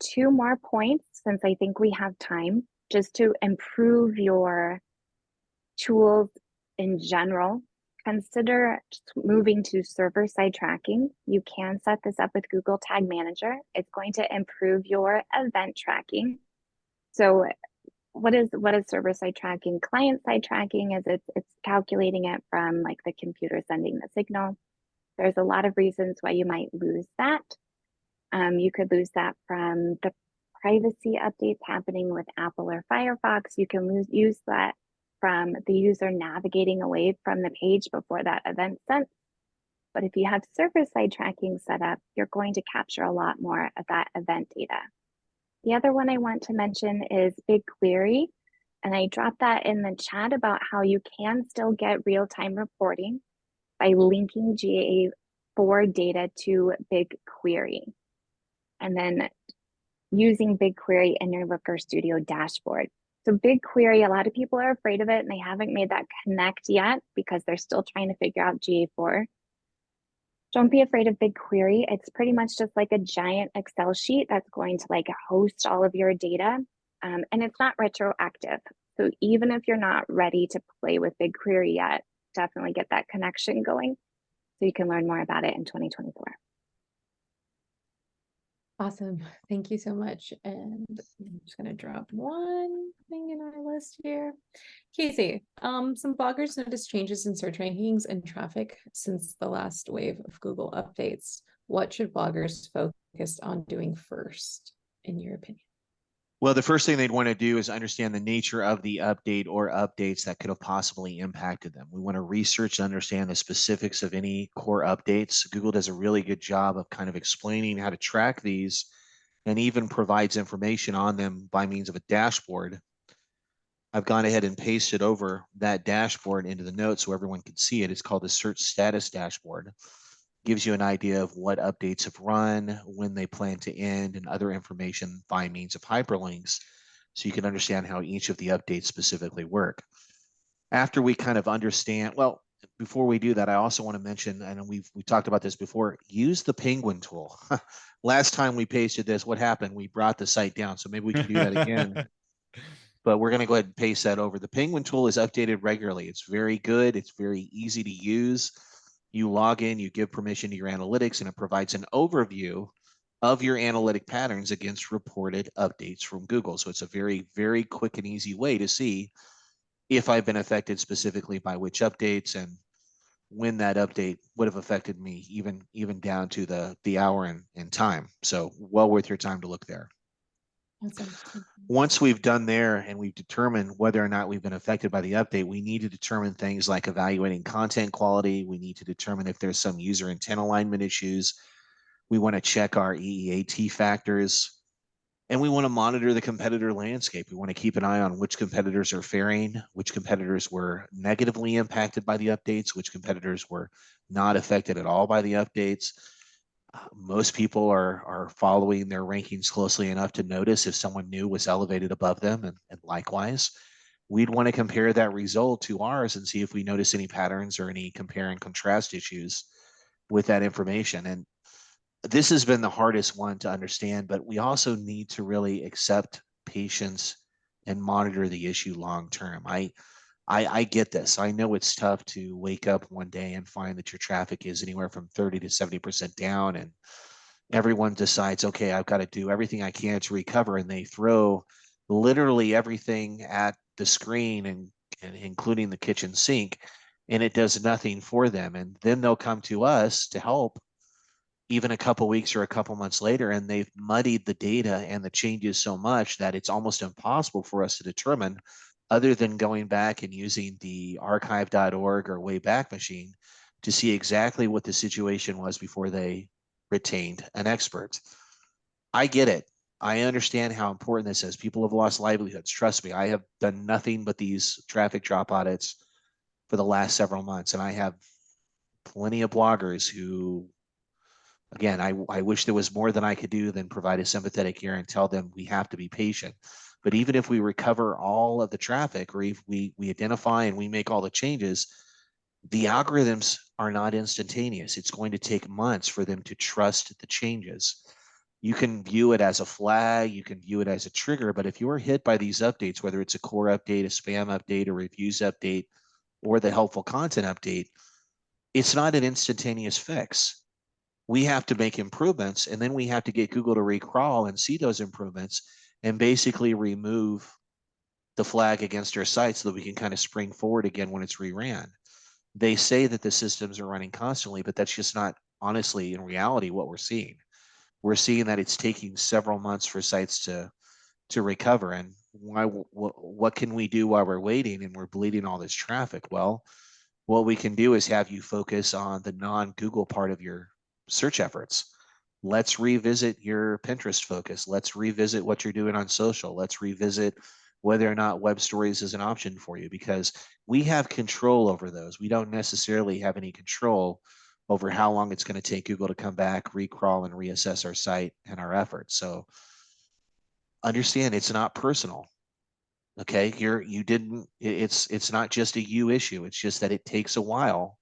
2 more points, since I think we have time, just to improve your tools in general. Consider moving to server-side tracking. You can set this up with Google Tag Manager. It's going to improve your event tracking. So what is server-side tracking? Client-side tracking is it's calculating it from like the computer sending the signal. There's a lot of reasons why you might lose that. You could lose that from the privacy updates happening with Apple or Firefox. You can use that from the user navigating away from the page before that event sent. But if you have server-side tracking set up, you're going to capture a lot more of that event data. The other one I want to mention is BigQuery. And I dropped that in the chat about how you can still get real-time reporting by linking GA4 data to BigQuery. And then using BigQuery in your Looker Studio dashboard. So BigQuery, a lot of people are afraid of it and they haven't made that connect yet because they're still trying to figure out GA4. Don't be afraid of BigQuery. It's pretty much just like a giant Excel sheet that's going to like host all of your data. And it's not retroactive. So even if you're not ready to play with BigQuery yet, definitely get that connection going so you can learn more about it in 2024. Awesome. Thank you so much. And I'm just gonna drop one thing in our list here. Casey, some bloggers noticed changes in search rankings and traffic since the last wave of Google updates. What should bloggers focus on doing first, in your opinion? Well, the first thing they'd want to do is understand the nature of the update or updates that could have possibly impacted them. We want to research and understand the specifics of any core updates. Google does a really good job of kind of explaining how to track these and even provides information on them by means of a dashboard. I've gone ahead and pasted over that dashboard into the notes so everyone can see it. It's called the Search Status Dashboard. Gives you an idea of what updates have run, when they plan to end, and other information by means of hyperlinks, so you can understand how each of the updates specifically work. After we kind of understand, well, before we do that, I also want to mention, and we talked about this before, use the Penguin tool. Last time we pasted this, what happened? We brought the site down, so maybe we can do that again. But we're going to go ahead and paste that over. The Penguin tool is updated regularly. It's very good. It's very easy to use. You log in, you give permission to your analytics, and it provides an overview of your analytic patterns against reported updates from Google. So it's a very, very quick and easy way to see if I've been affected specifically by which updates and when that update would have affected me, even down to the hour and time. So well worth your time to look there. Awesome. Once we've done there and we've determined whether or not we've been affected by the update, we need to determine things like evaluating content quality. We need to determine if there's some user intent alignment issues. We want to check our EEAT factors. And we want to monitor the competitor landscape. We want to keep an eye on which competitors are faring, which competitors were negatively impacted by the updates, which competitors were not affected at all by the updates. Most people are following their rankings closely enough to notice if someone new was elevated above them, and likewise. We'd want to compare that result to ours and see if we notice any patterns or any compare and contrast issues with that information. And this has been the hardest one to understand, but we also need to really accept patience and monitor the issue long term. I get this. I know it's tough to wake up one day and find that your traffic is anywhere from 30 to 70% down, and everyone decides, okay, I've got to do everything I can to recover, and they throw literally everything at the screen and including the kitchen sink, and it does nothing for them. And then they'll come to us to help even a couple weeks or a couple months later, and they've muddied the data and the changes so much that it's almost impossible for us to determine, other than going back and using the archive.org or Wayback Machine to see exactly what the situation was before they retained an expert. I get it. I understand how important this is. People have lost livelihoods. Trust me, I have done nothing but these traffic drop audits for the last several months, and I have plenty of bloggers who, again, I wish there was more than I could do than provide a sympathetic ear and tell them we have to be patient. But even if we recover all of the traffic, or if we identify and we make all the changes, the algorithms are not instantaneous. It's going to take months for them to trust the changes. You can view it as a flag, you can view it as a trigger, but if you are hit by these updates, whether it's a core update, a spam update, a reviews update, or the helpful content update, it's not an instantaneous fix. We have to make improvements, and then we have to get Google to recrawl and see those improvements and basically remove the flag against our site so that we can kind of spring forward again when it's reran. They say that the systems are running constantly, but that's just not, honestly, in reality, what we're seeing. We're seeing that it's taking several months for sites to recover. And what can we do while we're waiting and we're bleeding all this traffic? Well, what we can do is have you focus on the non-Google part of your search efforts. Let's revisit your Pinterest focus. Let's revisit what you're doing on social. Let's revisit whether or not web stories is an option for you, because we have control over those. We don't necessarily have any control over how long it's going to take Google to come back, recrawl, and reassess our site and our efforts. So understand it's not personal. Okay, it's not just a you issue. It's just that it takes a while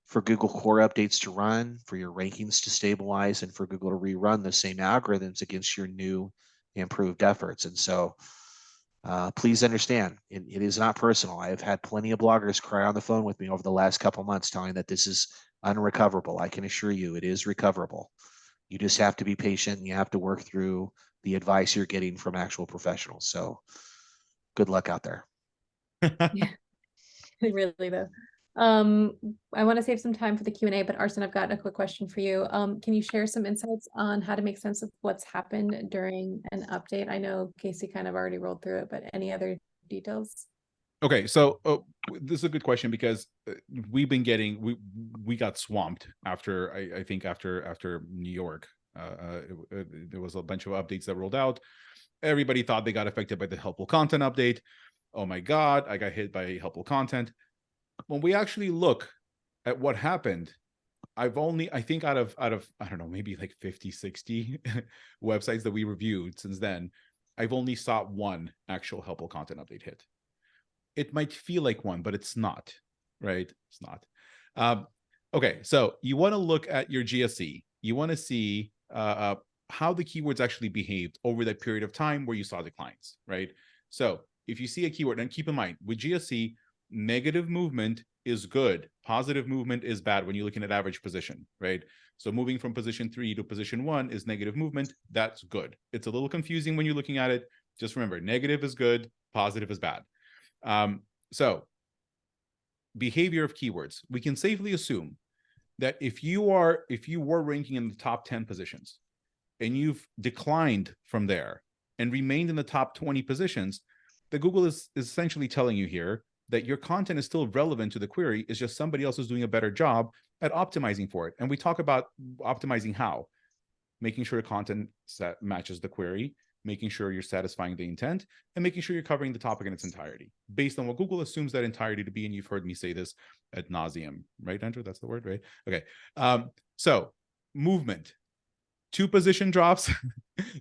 for Google core updates to run, for your rankings to stabilize, and for Google to rerun the same algorithms against your new improved efforts. And so please understand, it is not personal. I have had plenty of bloggers cry on the phone with me over the last couple months telling that this is unrecoverable. I can assure you it is recoverable. You just have to be patient and you have to work through the advice you're getting from actual professionals. So good luck out there. Really though. I want to save some time for the Q&A, but Arsen, I've got a quick question for you. Can you share some insights on how to make sense of what's happened during an update? I know Casey kind of already rolled through it, but any other details? Okay, so this is a good question, because we've been getting we got swamped after I think after New York. There was a bunch of updates that rolled out. Everybody thought they got affected by the helpful content update. Oh my God, I got hit by helpful content. When we actually look at what happened, I think out of I don't know, maybe like 50, 60 websites that we reviewed since then, I've only saw one actual helpful content update hit. It might feel like one, but it's not, right? It's not. Okay, so you want to look at your GSE. You want to see how the keywords actually behaved over that period of time where you saw declines, right? So if you see a keyword, and keep in mind, with GSE, negative movement is good. Positive movement is bad when you're looking at average position, right? So moving from position 3 to position 1 is negative movement. That's good. It's a little confusing when you're looking at it. Just remember, negative is good, positive is bad. So behavior of keywords, we can safely assume that if you were ranking in the top 10 positions and you've declined from there and remained in the top 20 positions, that Google is essentially telling you here that your content is still relevant to the query. It's just somebody else is doing a better job at optimizing for it. And we talk about optimizing how, making sure your content matches the query, making sure you're satisfying the intent, and making sure you're covering the topic in its entirety, based on what Google assumes that entirety to be. And you've heard me say this ad nauseum, right, Andrew? That's the word, right? Okay. So movement, 2 position drops,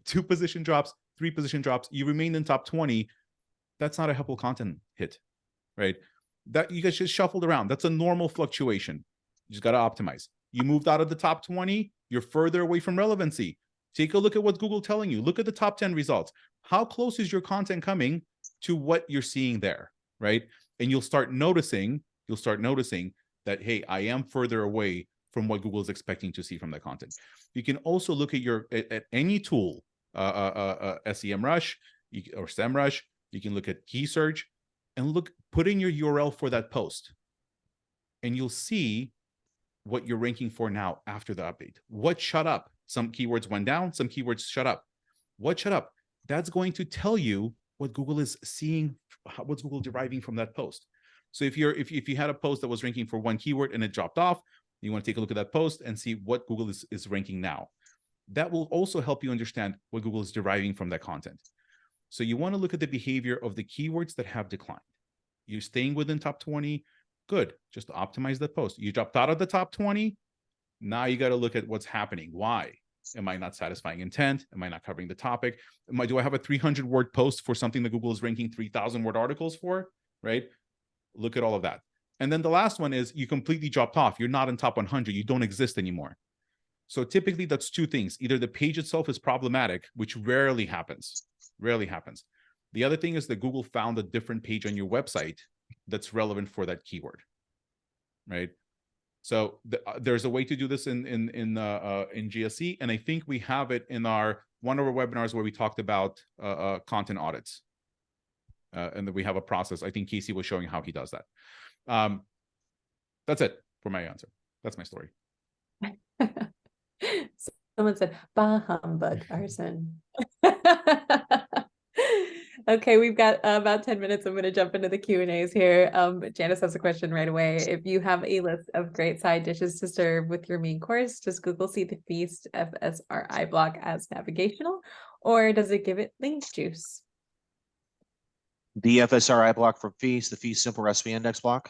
2 position drops, 3 position drops, you remain in top 20. That's not a helpful content hit, right? That you guys just shuffled around. That's a normal fluctuation. You just got to optimize. You moved out of the top 20, you're further away from relevancy. Take a look at what Google's telling you. Look at the top 10 results. How close is your content coming to what you're seeing there, right? And you'll start noticing that, hey, I am further away from what Google is expecting to see from that content. You can also look at any tool, SEMRush or SEMRush. You can look at key search and put in your URL for that post, and you'll see what you're ranking for now after the update. What shut up? Some keywords went down, some keywords shut up. What shut up? That's going to tell you what Google is seeing, what's Google deriving from that post. So if you had a post that was ranking for one keyword and it dropped off, you want to take a look at that post and see what Google is ranking now. That will also help you understand what Google is deriving from that content. So you want to look at the behavior of the keywords that have declined. You're staying within top 20, good. Just optimize that post. You dropped out of the top 20, now you got to look at what's happening. Why? Am I not satisfying intent? Am I not covering the topic? Do I have a 300-word post for something that Google is ranking 3,000-word articles for, right? Look at all of that. And then the last one is you completely dropped off. You're not in top 100. You don't exist anymore. So typically that's 2 things. Either the page itself is problematic, which rarely happens. The other thing is that Google found a different page on your website that's relevant for that keyword, right? So there's a way to do this in GSE, and I think we have it in one of our webinars where we talked about content audits, and that we have a process. I think Casey was showing how he does that. That's it for my answer. That's my story. Someone said, "Bah humbug, Arsen." Okay, we've got about 10 minutes. I'm going to jump into the Q&As here. Janice has a question right away. If you have a list of great side dishes to serve with your main course, does Google see the feast FSRI block as navigational, or does it give it link juice? The FSRI block from feast, the feast simple recipe index block,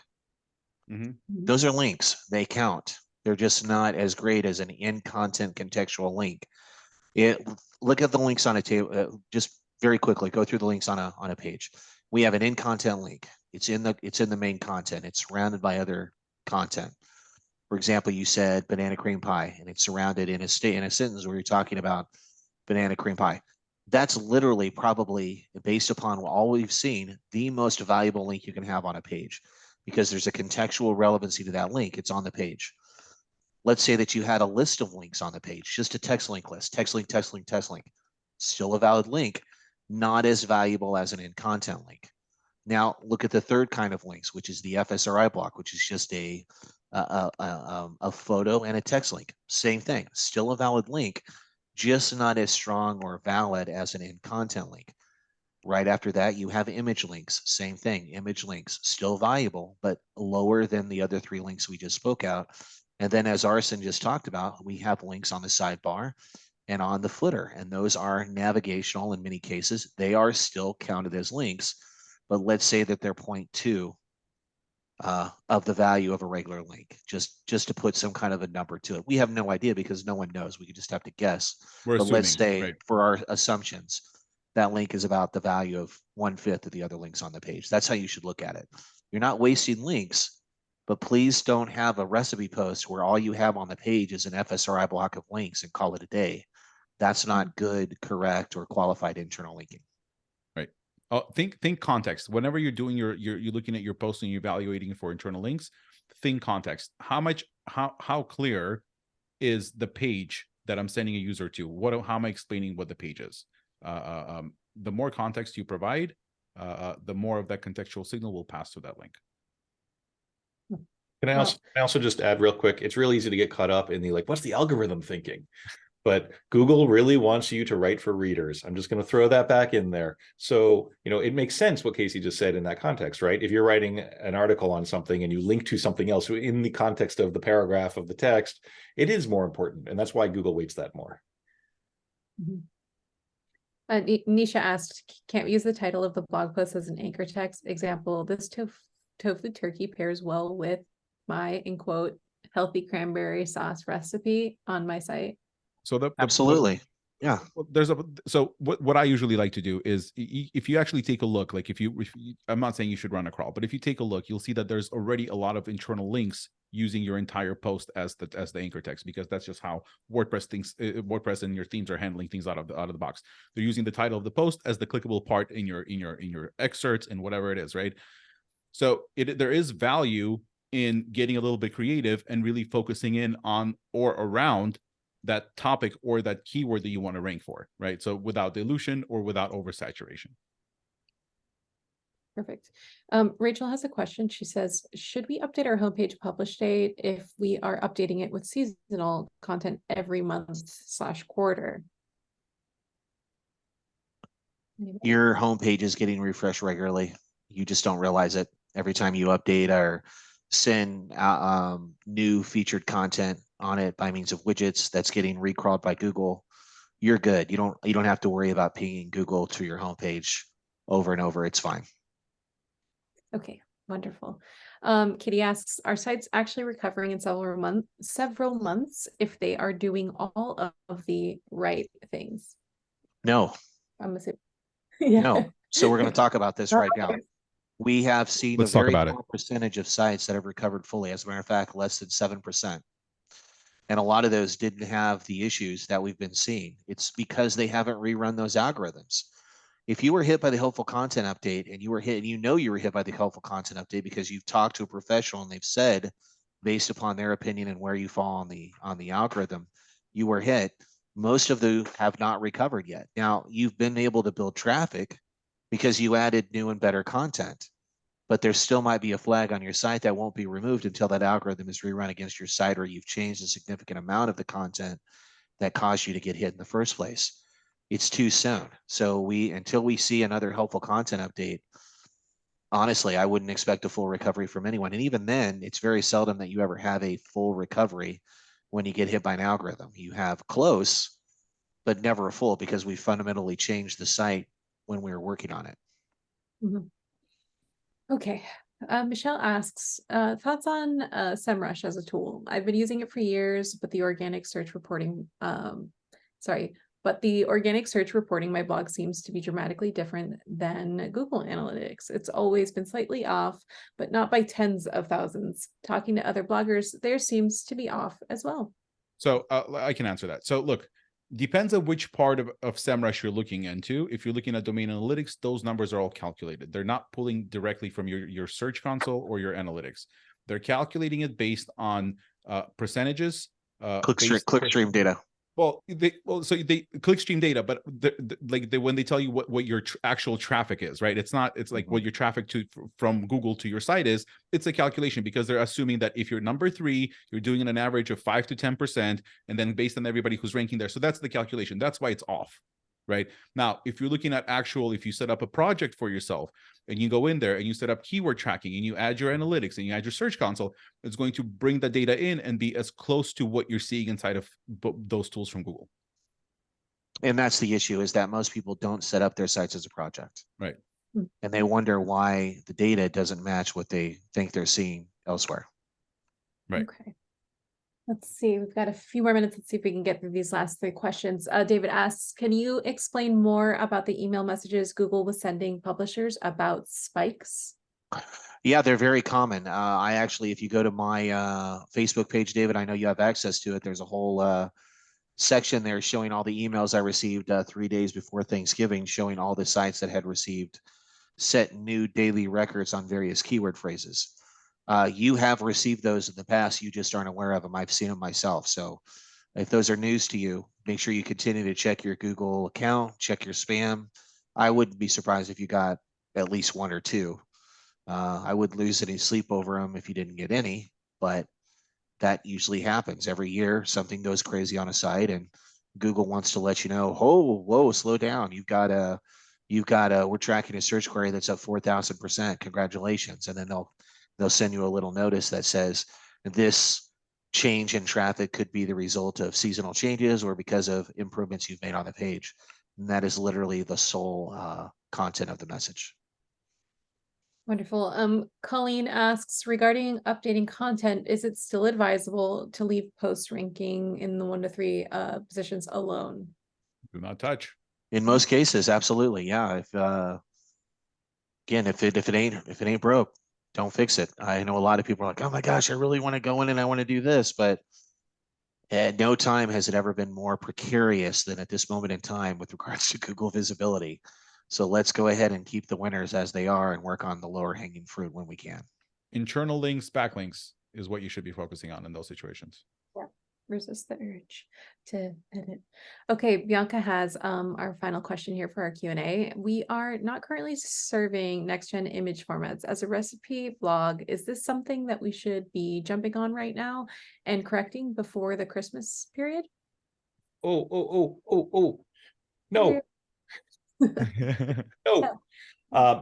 those are links. They count. They're just not as great as an in-content contextual link. Look at the links on a table. Just very quickly go through the links on a page. We have an in-content link. It's in the main content. It's surrounded by other content. For example, you said banana cream pie, and it's surrounded in a sentence where you're talking about banana cream pie. That's literally probably, based upon all we've seen, the most valuable link you can have on a page, because there's a contextual relevancy to that link. It's on the page. Let's say that you had a list of links on the page, just a text link list, text link, text link, text link. Still a valid link, not as valuable as an in-content link. Now look at the third kind of links, which is the FSRI block, which is just a photo and a text link. Same thing, still a valid link, just not as strong or valid as an in-content link. Right after that, you have image links. Same thing, image links, still valuable, but lower than the other three links we just spoke out. And then, as Arsen just talked about, we have links on the sidebar and on the footer, and those are navigational in many cases. They are still counted as links, but let's say that they're 0.2 of the value of a regular link, just to put some kind of a number to it. We have no idea because no one knows. We could just have to guess. We're but assuming, let's say, right, for our assumptions, that link is about the value of 1/5 of the other links on the page. That's how you should look at it. You're not wasting links, but please don't have a recipe post where all you have on the page is an FSRI block of links and call it a day. That's not good, correct, or qualified internal linking. right. Think context. Whenever you're doing you're looking at your post and you're evaluating for internal links, think context. How clear is the page that I'm sending a user to? How am I explaining what the page is? The more context you provide, the more of that contextual signal will pass through that link. Can I also just add real quick? It's real easy to get caught up in the what's the algorithm thinking? But Google really wants you to write for readers. I'm just going to throw that back in there. So, it makes sense what Casey just said in that context, right? If you're writing an article on something and you link to something else in the context of the paragraph of the text, it is more important. And that's why Google weights that more. Nisha asked, can't we use the title of the blog post as an anchor text? Example, this tofu turkey pairs well with my, in quote, healthy cranberry sauce recipe on my site. So absolutely. Yeah. So what I usually like to do is, if you actually take a look, like if you I'm not saying you should run a crawl, but if you take a look, you'll see that there's already a lot of internal links using your entire post as the anchor text, because that's just how WordPress and your themes are handling things out of the box. They're using the title of the post as the clickable part in your excerpts and whatever it is, right? So there is value in getting a little bit creative and really focusing in on or around that topic or that keyword that you want to rank for, right? So without dilution or without oversaturation. Perfect. Rachel has a question. She says, should we update our homepage publish date if we are updating it with seasonal content every month/quarter? Your homepage is getting refreshed regularly. You just don't realize it. Every time you update or send new featured content on it by means of widgets that's getting recrawled by Google, you're good. You don't have to worry about pinging Google to your homepage over and over. It's fine. Okay, wonderful. Kitty asks, are sites actually recovering in several months if they are doing all of the right things? No. I'm assuming. Yeah. No. So we're going to talk about this right now. We have seen a very small percentage of sites that have recovered fully. As a matter of fact, less than 7%. And a lot of those didn't have the issues that we've been seeing. It's because they haven't rerun those algorithms. If you were hit by the helpful content update and you were hit, and you were hit by the helpful content update because you've talked to a professional and they've said, based upon their opinion and where you fall on the algorithm, you were hit. Most of those have not recovered yet. Now, you've been able to build traffic because you added new and better content, but there still might be a flag on your site that won't be removed until that algorithm is rerun against your site, or you've changed a significant amount of the content that caused you to get hit in the first place. it's too soon. So until we see another helpful content update, honestly, I wouldn't expect a full recovery from anyone. And even then, it's very seldom that you ever have a full recovery when you get hit by an algorithm. You have close, but never a full, because we fundamentally changed the site when we were working on it. Mhm. Okay. Michelle asks, thoughts on SEMRush as a tool. I've been using it for years, but the organic search reporting, my blog seems to be dramatically different than Google Analytics. It's always been slightly off, but not by tens of thousands. Talking to other bloggers, there seems to be off as well. So I can answer that. So look, depends on which part of SEMrush you're looking into. If you're looking at domain analytics, those numbers are all calculated. They're not pulling directly from your search console or your analytics. They're calculating it based on percentages. Clickstream data. So they clickstream data, but when they tell you what your actual traffic is, right? It's not. It's like what your traffic from Google to your site is. It's a calculation, because they're assuming that if you're number 3, you're doing an average of 5 to 10%, and then based on everybody who's ranking there. So that's the calculation. That's why it's off, right? Now, if you're looking at if you set up a project for yourself and you go in there and you set up keyword tracking and you add your analytics and you add your search console, it's going to bring the data in and be as close to what you're seeing inside of those tools from Google. And that's the issue, is that most people don't set up their sites as a project. Right. And they wonder why the data doesn't match what they think they're seeing elsewhere. Right. Okay. Let's see, we've got a few more minutes. Let's see if we can get through these last 3 questions. David asks, can you explain more about the email messages Google was sending publishers about spikes? Yeah, they're very common. I actually, if you go to my Facebook page, David, I know you have access to it. There's a whole section there showing all the emails I received 3 days before Thanksgiving, showing all the sites that had set new daily records on various keyword phrases. You have received those in the past. You just aren't aware of them. I've seen them myself. So if those are news to you, make sure you continue to check your Google account, check your spam. I wouldn't be surprised if you got at least 1 or 2. I wouldn't lose any sleep over them if you didn't get any, but that usually happens every year. Something goes crazy on a site and Google wants to let you know, oh, whoa, slow down. We're tracking a search query that's up 4,000%. Congratulations. And then they'll send you a little notice that says this change in traffic could be the result of seasonal changes or because of improvements you've made on the page. And that is literally the sole content of the message. Wonderful. Colleen asks, regarding updating content, is it still advisable to leave post ranking in the 1 to 3 positions alone? Do not touch. In most cases, absolutely. Yeah. If it ain't broke, don't fix it. I know a lot of people are like, oh my gosh, I really want to go in and I want to do this, but at no time has it ever been more precarious than at this moment in time with regards to Google visibility. So let's go ahead and keep the winners as they are and work on the lower hanging fruit when we can. Internal links, backlinks is what you should be focusing on in those situations. Yeah. Resist the urge to edit. Okay, Bianca has our final question here for our Q&A. We are not currently serving next-gen image formats as a recipe blog. Is this something that we should be jumping on right now and correcting before the Christmas period? No. No.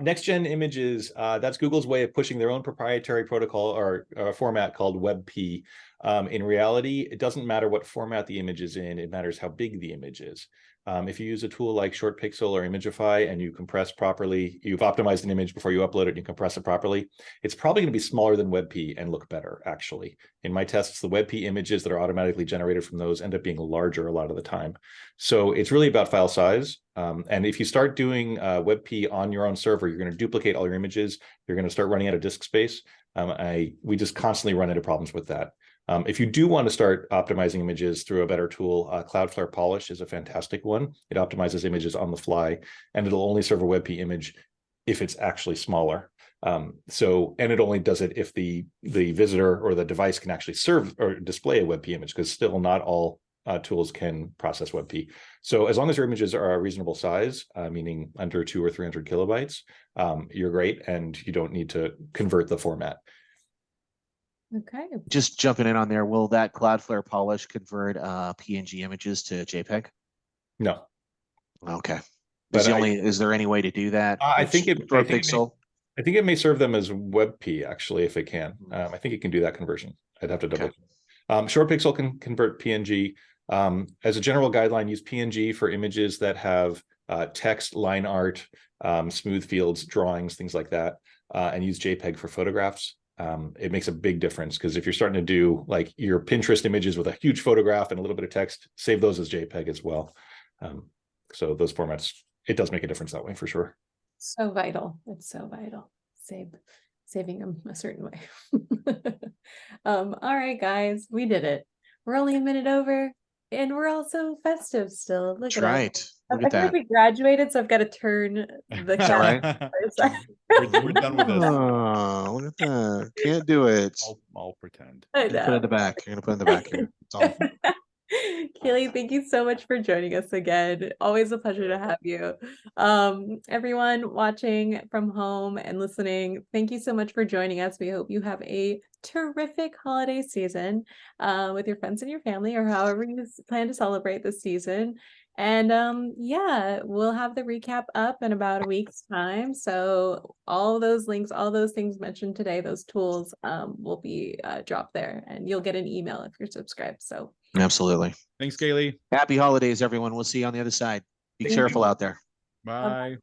Next gen images, that's Google's way of pushing their own proprietary protocol or format called WebP. In reality, it doesn't matter what format the image is in, it matters how big the image is. If you use a tool like Short Pixel or Imagify and you compress properly, you've optimized an image before you upload it and you compress it properly, it's probably going to be smaller than WebP and look better, actually. In my tests, the WebP images that are automatically generated from those end up being larger a lot of the time. So it's really about file size. And if you start doing WebP on your own server, you're going to duplicate all your images. You're going to start running out of disk space. We just constantly run into problems with that. If you do want to start optimizing images through a better tool, Cloudflare Polish is a fantastic one. It optimizes images on the fly, and it'll only serve a WebP image if it's actually smaller. And it only does it if the visitor or the device can actually serve or display a WebP image, because still not all tools can process WebP. So as long as your images are a reasonable size, meaning under 200 or 300 kilobytes, you're great, and you don't need to convert the format. Okay. Just jumping in on there, will that Cloudflare Polish convert PNG images to JPEG? No. Okay. But Is there any way to do that? I with think it, short I think it may, pixel? I think it may serve them as WebP actually, if it can. I think it can do that conversion. I'd have to double check. Short pixel can convert PNG. As a general guideline, use PNG for images that have text, line art, smooth fields, drawings, things like that, and use JPEG for photographs. It makes a big difference because if you're starting to do like your Pinterest images with a huge photograph and a little bit of text, save those as JPEG as well. So those formats, it does make a difference that way for sure. So vital. It's so vital. Saving them a certain way. All right, guys, we did it. We're only a minute over, and we're also festive still. Look That's at right. us. Look I at feel like that. we graduated, so I've got to turn the Is that right? We're done with this. Oh, look at that. Can't do it. I'll pretend. I You're gonna put it in know. the back. You're gonna put it in the back here. That's all. Kaylee, thank you so much for joining us again. Always a pleasure to have you. Everyone watching from home and listening, thank you so much for joining us. We hope you have a terrific holiday season with your friends and your family, or however you plan to celebrate this season. And yeah, we'll have the recap up in about a week's time. So all those links, all those things mentioned today, those tools will be dropped there, and you'll get an email if you're subscribed. So Absolutely. Thanks, Kaylee. Happy holidays, everyone. We'll see you on the other side. Be Thank careful you. out there. Bye.